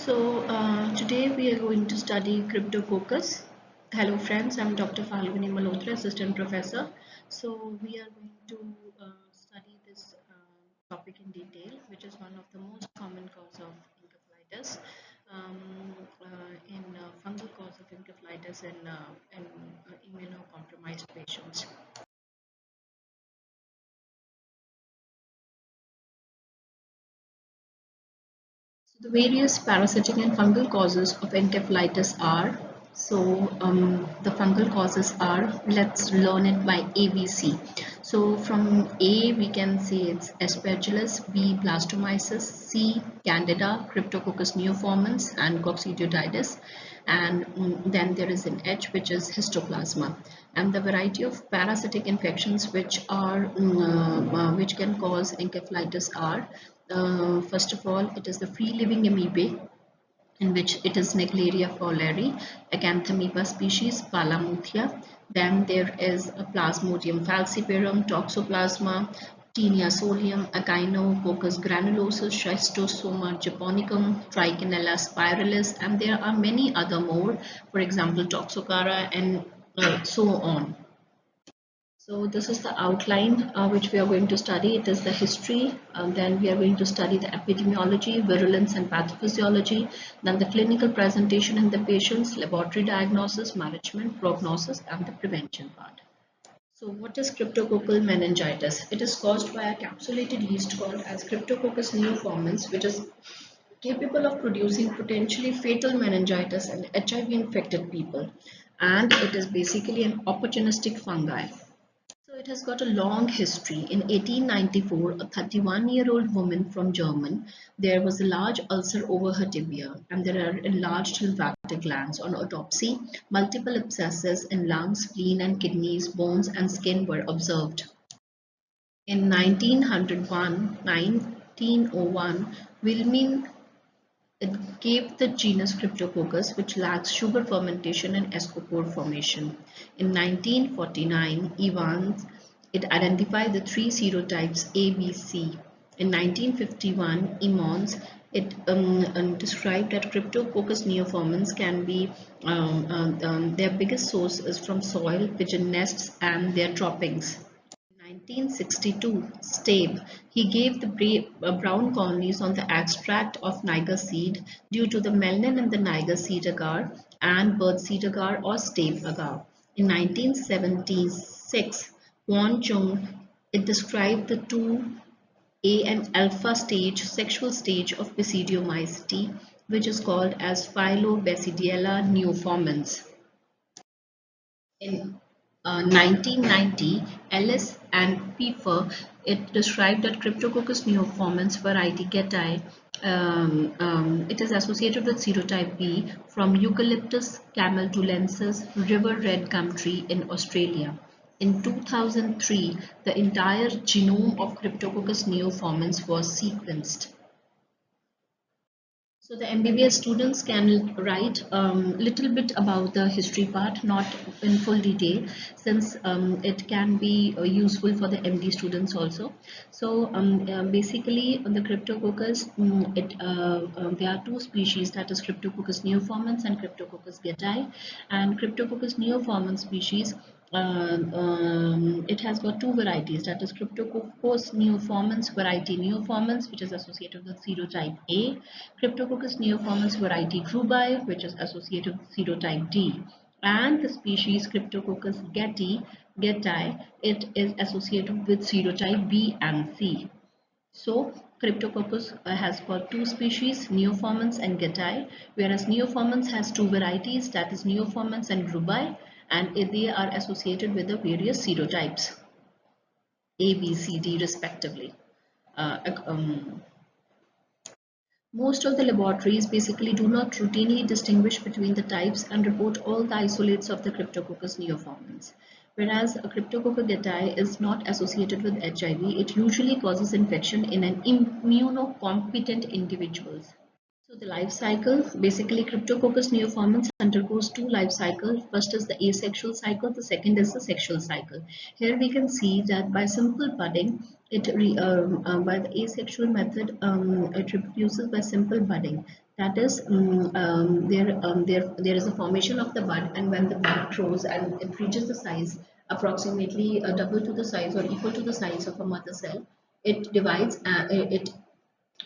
Today we are going to study Cryptococcus. Hello friends, I'm Dr. Falguni Malhotra, Assistant Professor. We are going to study this topic in detail, which is one of the most common cause of encephalitis, um, in fungal cause of encephalitis in immunocompromised patients. The various parasitic and fungal causes of encephalitis are, the fungal causes are, let's learn it by ABC. So from A we can say it's Aspergillus, B blastomyces, C candida, Cryptococcus neoformans and coccidioides, and then there is an H, which is histoplasma. And the variety of parasitic infections which can cause encephalitis are, first of all, it is the free-living amoebae, in which it is Naegleria fowleri, Acanthamoeba species, Palamuthia. Then there is a Plasmodium falciparum, Toxoplasma, Tinea solium, Echinococcus granulosus, Schistosoma japonicum, Trichinella spiralis, and there are many other more, for example, Toxocara and so on. So this is the outline which we are going to study. It is the history, then we are going to study the epidemiology, virulence and pathophysiology, then the clinical presentation in the patients, laboratory diagnosis, management, prognosis and the prevention part. So what is cryptococcal meningitis? It is caused by a capsulated yeast called as Cryptococcus neoformans, which is capable of producing potentially fatal meningitis in HIV infected people, and it is basically an opportunistic fungi. So it has got a long history. In 1894, a 31-year-old woman from Germany, there was a large ulcer over her tibia and there are enlarged lymphatic glands. On autopsy, multiple abscesses in lungs, spleen and kidneys, bones and skin were observed. In 1901, Wilhelmine it gave the genus Cryptococcus, which lacks sugar fermentation and ascospore formation. In 1949, Evans it identified the three serotypes A, B, C. In 1951, Emmons it described that Cryptococcus neoformans can be their biggest source is from soil, pigeon nests, and their droppings. 1962, Stabe, he gave the brown colonies on the extract of niger seed due to the melanin in the niger seed agar and birdseed agar or Stabe agar. In 1976, Won Chung it described the 2A and alpha stage, sexual stage of basidiomycete, which is called as Phylobasidiella neoformans. In 1990, Ellis and Pfeffer it described that Cryptococcus neoformans variety Getae it is associated with serotype B from Eucalyptus camaldulensis river red gum tree in Australia. In 2003, the entire genome of Cryptococcus neoformans was sequenced. So the MBBS students can write little bit about the history part, not in full detail, since it can be useful for the MD students also. So basically, the Cryptococcus, there are two species, that is Cryptococcus neoformans and Cryptococcus getae. And Cryptococcus neoformans species, it has got two varieties, that is Cryptococcus neoformans variety neoformans, which is associated with serotype A, Cryptococcus neoformans variety grubai, which is associated with serotype D, and the species Cryptococcus getae, it is associated with serotype B and C. So Cryptococcus has got two species, neoformans and getae, whereas neoformans has two varieties, that is neoformans and grubai, and they are associated with the various serotypes A, B, C, D respectively. Most of the laboratories basically do not routinely distinguish between the types and report all the isolates of the Cryptococcus neoformans. Whereas a Cryptococcus getae is not associated with HIV, it usually causes infection in an immunocompetent individuals. So the life cycle, basically Cryptococcus neoformans undergoes two life cycles. First is the asexual cycle, the second is the sexual cycle. Here we can see that by simple budding, by the asexual method, it reproduces by simple budding. That is, there is a formation of the bud, and when the bud grows and it reaches the size approximately double to the size or equal to the size of a mother cell, it divides, it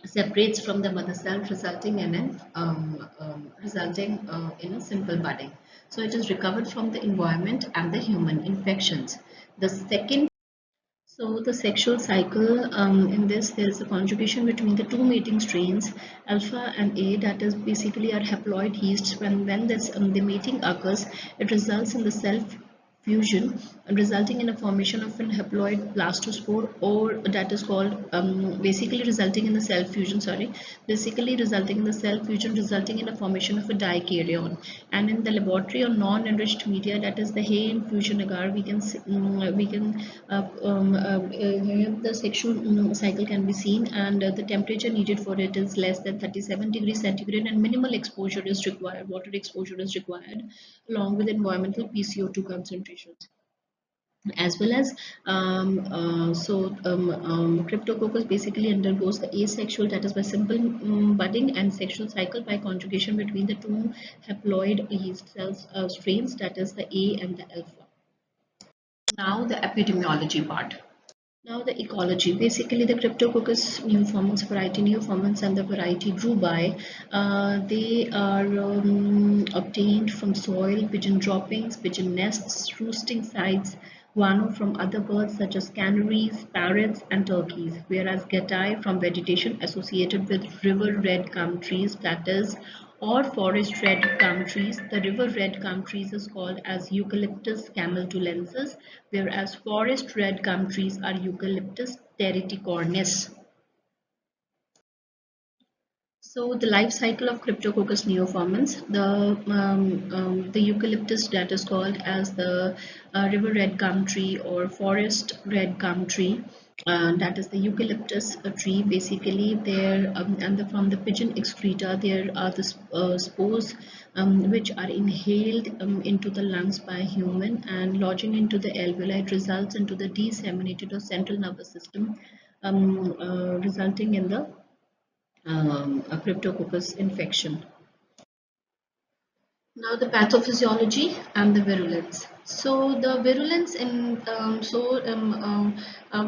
separates from the mother cell, resulting in a simple budding. So it is recovered from the environment and the human infections. The second, so the sexual cycle, in this there is a conjugation between the two mating strains, alpha and A, that is basically are haploid yeasts. When this the mating occurs, it results in the self fusion, resulting in a formation of an haploid blastospore, or that is called basically resulting in the cell fusion, sorry, basically resulting in the cell fusion, resulting in a formation of a dikaryon. And in the laboratory on non-enriched media, that is the Hay infusion agar, we can here the sexual cycle can be seen, and the temperature needed for it is less than 37 degrees centigrade, and minimal exposure is required, water exposure is required, along with environmental PCO2 concentrations, as well as Cryptococcus basically undergoes the asexual, that is by simple budding, and sexual cycle by conjugation between the two haploid yeast cells strains, that is the A and the alpha. Now the epidemiology part. Now the ecology, basically the Cryptococcus neoformans variety, neoformans and the variety grew by, they are obtained from soil, pigeon droppings, pigeon nests, roosting sites, guano from other birds such as canaries, parrots and turkeys, whereas getae from vegetation associated with river red gum trees, that is, or forest red gum trees. The river red gum trees is called as Eucalyptus camaldulensis, whereas forest red gum trees are Eucalyptus teriticornis. So the life cycle of Cryptococcus neoformans, the eucalyptus, that is called as the river red gum tree or forest red gum tree, that is the eucalyptus tree. Basically, there from the pigeon excreta, there are the spores which are inhaled into the lungs by human and lodging into the alveoli. It results into the disseminated or central nervous system, resulting in the a cryptococcus infection. Now the pathophysiology and the virulence. So the virulence in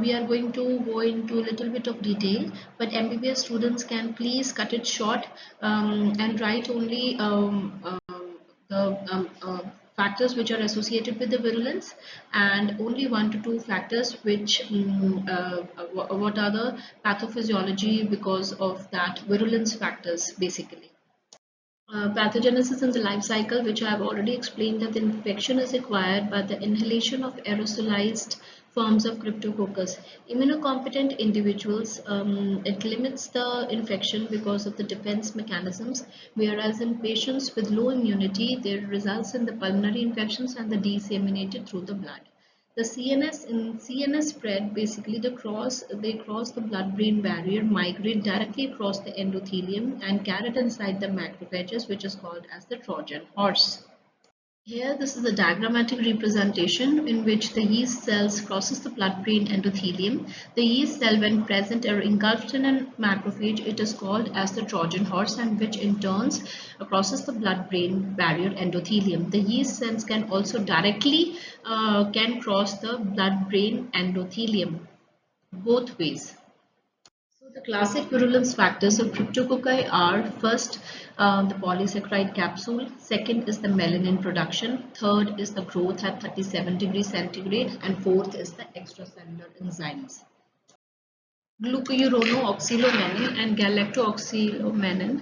we are going to go into a little bit of detail, but MBBS students can please cut it short and write only the factors which are associated with the virulence, and only 1 to 2 factors which what are the pathophysiology because of that virulence factors basically. Pathogenesis in the life cycle, which I have already explained, that the infection is acquired by the inhalation of aerosolized forms of Cryptococcus. Immunocompetent individuals, it limits the infection because of the defense mechanisms, whereas in patients with low immunity, there results in the pulmonary infections and the disseminated through the blood. The CNS spread, basically they cross the blood-brain barrier, migrate directly across the endothelium and carried inside the macrophages, which is called as the Trojan horse. Here, this is a diagrammatic representation in which the yeast cells crosses the blood-brain endothelium. The yeast cell, when present or engulfed in a macrophage, it is called as the Trojan horse, and which in turns crosses the blood-brain barrier endothelium. The yeast cells can also directly can cross the blood-brain endothelium both ways. So the classic virulence factors of cryptococci are: first, the polysaccharide capsule; second is the melanin production; third is the growth at 37 degrees centigrade; and fourth is the extracellular enzymes. Glucuronooxylomenin and galactooxylomenin.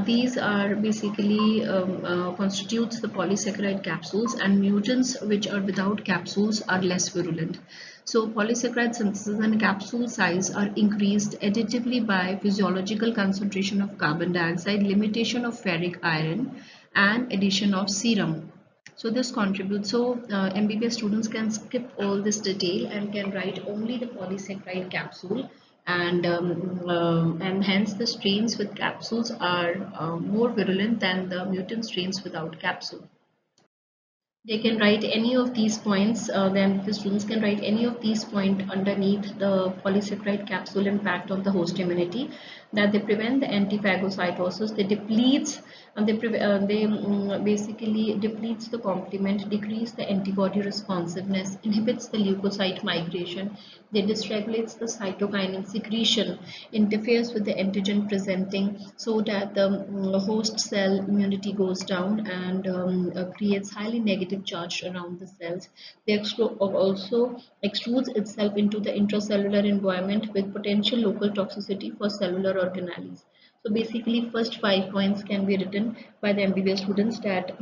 These are basically constitutes the polysaccharide capsules, and mutants which are without capsules are less virulent. So polysaccharide synthesis and capsule size are increased additively by physiological concentration of carbon dioxide, limitation of ferric iron, and addition of serum. So this contributes. So MBBS students can skip all this detail and can write only the polysaccharide capsule and hence the strains with capsules are more virulent than the mutant strains without capsule. They can write any of these points, then the students can write any of these points underneath the polysaccharide capsule impact on the host immunity, that they prevent the antiphagocytosis, they depletes, and they basically depletes the complement, decrease the antibody responsiveness, inhibits the leukocyte migration, they dysregulates the cytokinin secretion, interferes with the antigen presenting so that the host cell immunity goes down and creates highly negative charge around the cells. They also extrudes itself into the intracellular environment with potential local toxicity for cellular organelles. So basically, first 5 points can be written by the MBBS students that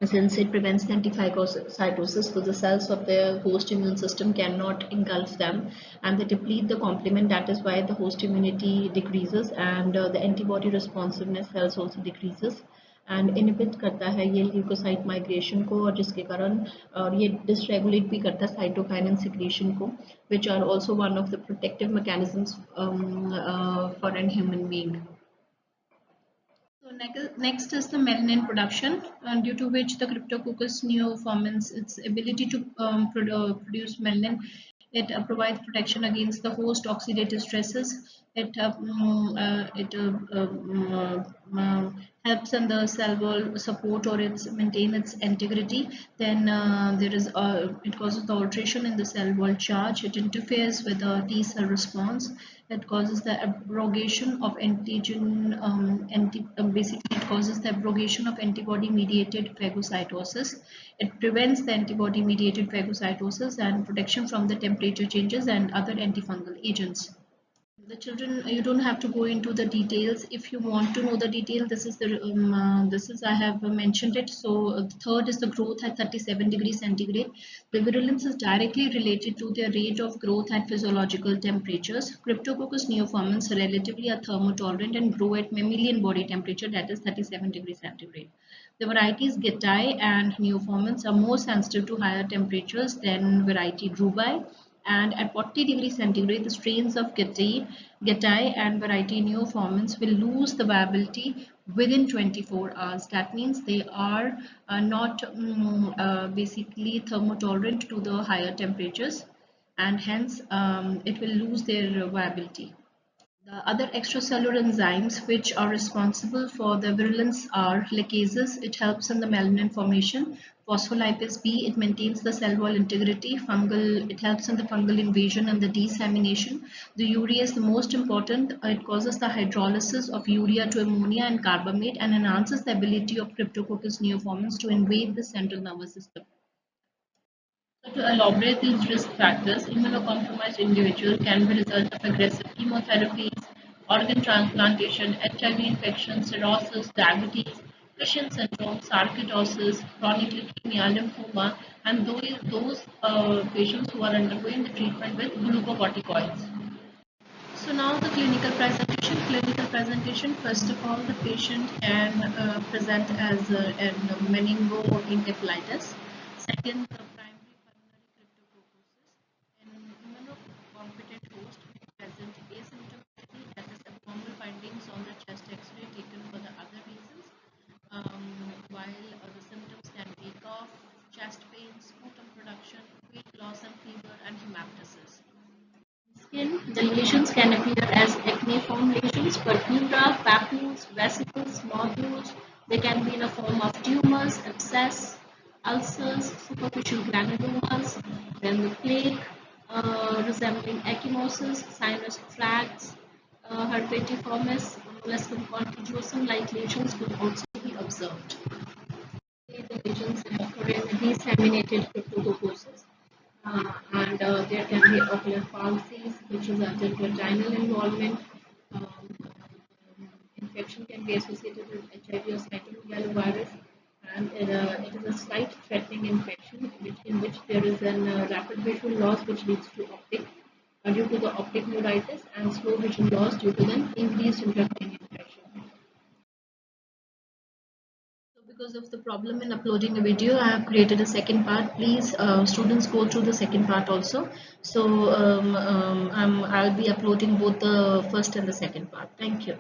since it prevents the antiphagocytosis, so the cells of the host immune system cannot engulf them and they deplete the complement. That is why the host immunity decreases and the antibody responsiveness cells also decreases and inhibit करता है ये leucocyte migration को और जिसके कारण और ये dysregulate भी करता है cytokinin secretion को, which are also one of the protective mechanisms for an human being. So next is the melanin production, due to which the Cryptococcus neoformans its ability to produce melanin. It provides protection against the host oxidative stresses. It helps in the cell wall support or its maintain its integrity. Then it causes the alteration in the cell wall charge. It interferes with the T cell response. It causes the abrogation of antigen basically it causes the abrogation of antibody mediated phagocytosis. It prevents the antibody mediated phagocytosis and protection from the temperature changes and other antifungal agents. The children, you don't have to go into the details. If you want to know the detail, this is I have mentioned it. So the third is the growth at 37 degrees centigrade. The virulence is directly related to the rate of growth at physiological temperatures. Cryptococcus neoformans relatively are thermotolerant and grow at mammalian body temperature, that is 37 degrees centigrade. The varieties Getae and neoformans are more sensitive to higher temperatures than variety Drubai, and at 40 degrees centigrade the strains of Getae and variety neoformans will lose the viability within 24 hours. That means they are not basically thermotolerant to the higher temperatures and hence it will lose their viability. The other extracellular enzymes which are responsible for the virulence are lactases. It helps in the melanin formation. Phospholipase B, it maintains the cell wall integrity. Fungal, it helps in the fungal invasion and the dissemination. The urea is the most important. It causes the hydrolysis of urea to ammonia and carbamate and enhances the ability of Cryptococcus neoformans to invade the central nervous system. So to elaborate these risk factors, immunocompromised individual can be result of aggressive chemotherapies, organ transplantation, HIV infection, cirrhosis, diabetes, Cushing syndrome, sarcoidosis, chronic leukemia, lymphoma, and those patients who are undergoing the treatment with glucocorticoids. So now the clinical presentation. Clinical presentation. First of all, the patient can present as a meningoencephalitis. Second, the primary pulmonary cryptococcosis. An immunocompetent host may present asymptomatically, that is abnormal findings on the chest X-ray taken for the other reasons, while the symptoms can be cough, chest pain, sputum production, weight loss and fever, and hemoptysis. Skin, the lesions can appear as acneiform lesions, purpura, papules, vesicles, nodules. They can be in a form of tumors, abscess, ulcers, superficial granulomas, then the plaque resembling ecchymosis, sinus tracts, herpetiformis, molluscum contagiosum like lesions could also be observed. The lesions occur in disseminated cryptococcosis. There can be ocular palsies, which is under vaginal involvement. Infection can be associated with HIV or cytomegalovirus, and it is a slight threatening infection in which there is a rapid visual loss which leads to optic due to the optic neuritis and slow vision loss due to the increased intracranial pressure. Because of the problem in uploading a video, I have created a second part. Please, students, go through the second part also. So I'll be uploading both the first and the second part. Thank you.